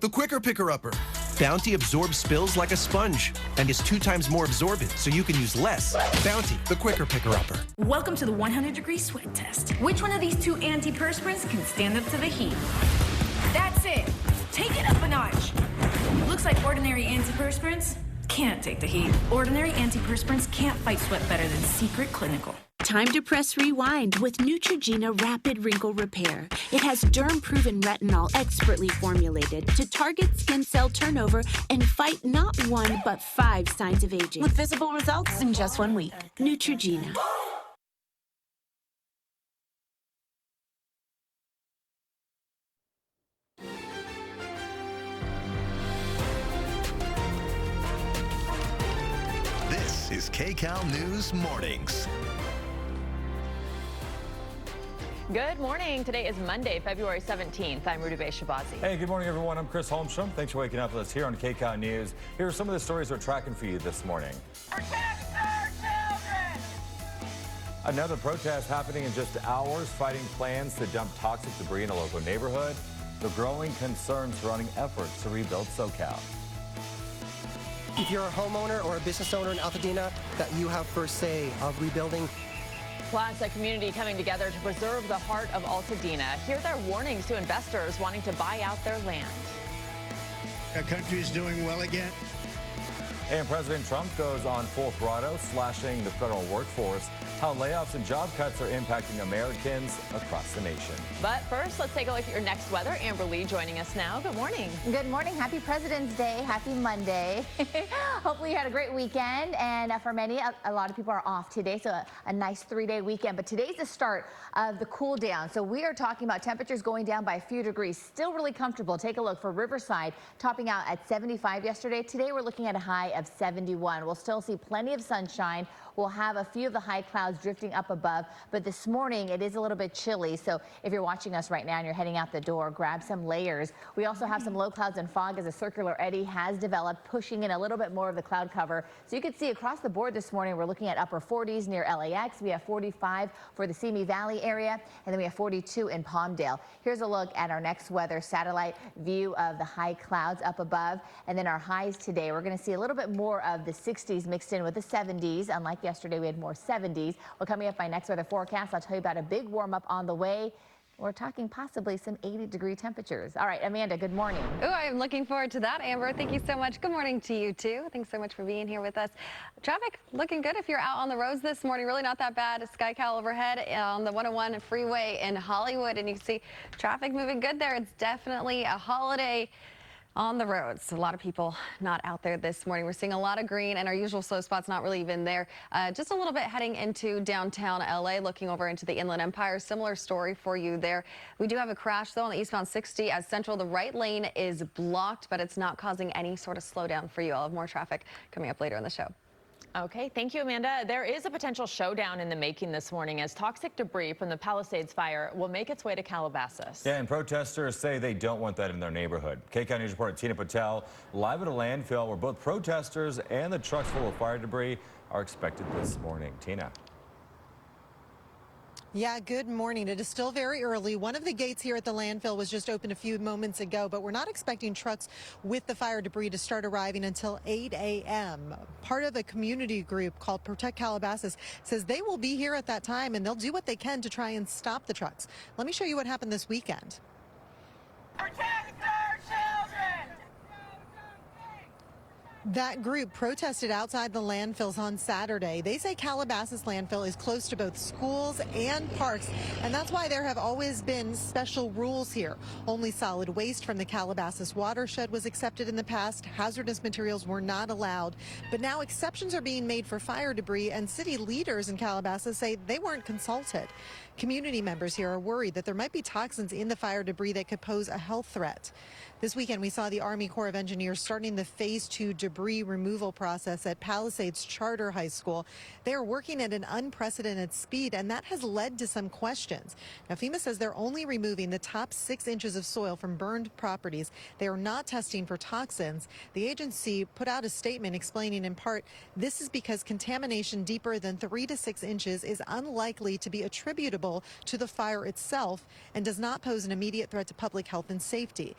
the quicker picker-upper. Bounty absorbs spills like a sponge and is 2 times more absorbent, so you can use less. Bounty, the quicker picker-upper. Welcome to the 100-degree sweat test. Which one of these 2 antiperspirants can stand up to the heat? That's it. Take it up a notch. Looks like ordinary antiperspirants can't take the heat. Ordinary antiperspirants can't fight sweat better than Secret Clinical. Time to press rewind with Neutrogena Rapid Wrinkle Repair. It has derm-proven retinol expertly formulated to target skin cell turnover and fight not 1 but 5 signs of aging. With visible results in just 1 week. Neutrogena. This is KCAL News Mornings. Good morning. Today is Monday, February 17th. I'm Rudabe Shabazi. Hey, good morning, everyone. I'm Chris Holmstrom. Thanks for waking up with us here on KCAL News. Here are some of the stories we're tracking for you this morning. Protect our children! Another protest happening in just hours, fighting plans to dump toxic debris in a local neighborhood. The growing concern surrounding efforts to rebuild SoCal. If you're a homeowner or a business owner in Altadena, that you have first say of rebuilding. Plus, a community coming together to preserve the heart of Altadena. Here are their warnings to investors wanting to buy out their land. Our country is doing well again. And President Trump goes on full throttle, slashing the federal workforce, how layoffs and job cuts are impacting Americans across the nation. But first, let's take a look at your next weather. Amber Lee joining us now. Good morning. Good morning. Happy President's Day. Happy Monday. Hopefully you had a great weekend. And for many, a lot of people are off today, so a nice 3-day weekend. But today's the start of the cool down. So we are talking about temperatures going down by a few degrees. Still really comfortable. Take a look for Riverside, topping out at 75 yesterday. Today we're looking at a high of 71. We'll still see plenty of sunshine. We'll have a few of the high clouds drifting up above, but this morning it is a little bit chilly. So if you're watching us right now and you're heading out the door, grab some layers. We also have some low clouds and fog as a circular eddy has developed, pushing in a little bit more of the cloud cover. So you can see across the board this morning, we're looking at upper 40s near LAX. We have 45 for the Simi Valley area, and then we have 42 in Palmdale. Here's a look at our next weather satellite view of the high clouds up above, and then our highs today. We're going to see a little bit more of the 60s mixed in with the 70s. Unlike yesterday, we had more 70s. Well, coming up by next weather forecast, I'll tell you about a big warm up on the way. We're talking possibly some 80-degree temperatures. All right, Amanda, good morning. Oh, I'm looking forward to that, Amber. Thank you so much. Good morning to you, too. Thanks so much for being here with us. Traffic looking good if you're out on the roads this morning. Really not that bad. SkyCal overhead on the 101 freeway in Hollywood, and you can see traffic moving good there. It's definitely a holiday on the roads. A lot of people not out there this morning. We're seeing a lot of green, and our usual slow spots not really even there. Just a little bit heading into downtown LA, looking over into the Inland Empire. Similar story for you there. We do have a crash, though, on the eastbound 60 as Central. The right lane is blocked, but it's not causing any sort of slowdown for you. I'll have more traffic coming up later in the show. Okay, thank you, Amanda. There is a potential showdown in the making this morning as toxic debris from the Palisades fire will make its way to Calabasas. Yeah, and protesters say they don't want that in their neighborhood. KCAL News reporter Tina Patel live at a landfill where both protesters and the trucks full of fire debris are expected this morning. Tina. Yeah, good morning. It is still very early. One of the gates here at the landfill was just opened a few moments ago, but we're not expecting trucks with the fire debris to start arriving until 8 a.m. Part of a community group called Protect Calabasas says they will be here at that time and they'll do what they can to try and stop the trucks. Let me show you what happened this weekend. Protect our children! That group protested outside the landfills on Saturday. They say Calabasas landfill is close to both schools and parks, and that's why there have always been special rules here. Only solid waste from the Calabasas watershed was accepted in the past. Hazardous materials were not allowed, but now exceptions are being made for fire debris, and city leaders in Calabasas say they weren't consulted. Community members here are worried that there might be toxins in the fire debris that could pose a health threat. This weekend, we saw the Army Corps of Engineers starting the Phase 2 debris removal process at Palisades Charter High School. They are working at an unprecedented speed, and that has led to some questions. Now, FEMA says they're only removing the top 6 inches of soil from burned properties. They are not testing for toxins. The agency put out a statement explaining in part this is because contamination deeper than 3 to 6 inches is unlikely to be attributable to the fire itself and does not pose an immediate threat to public health and safety.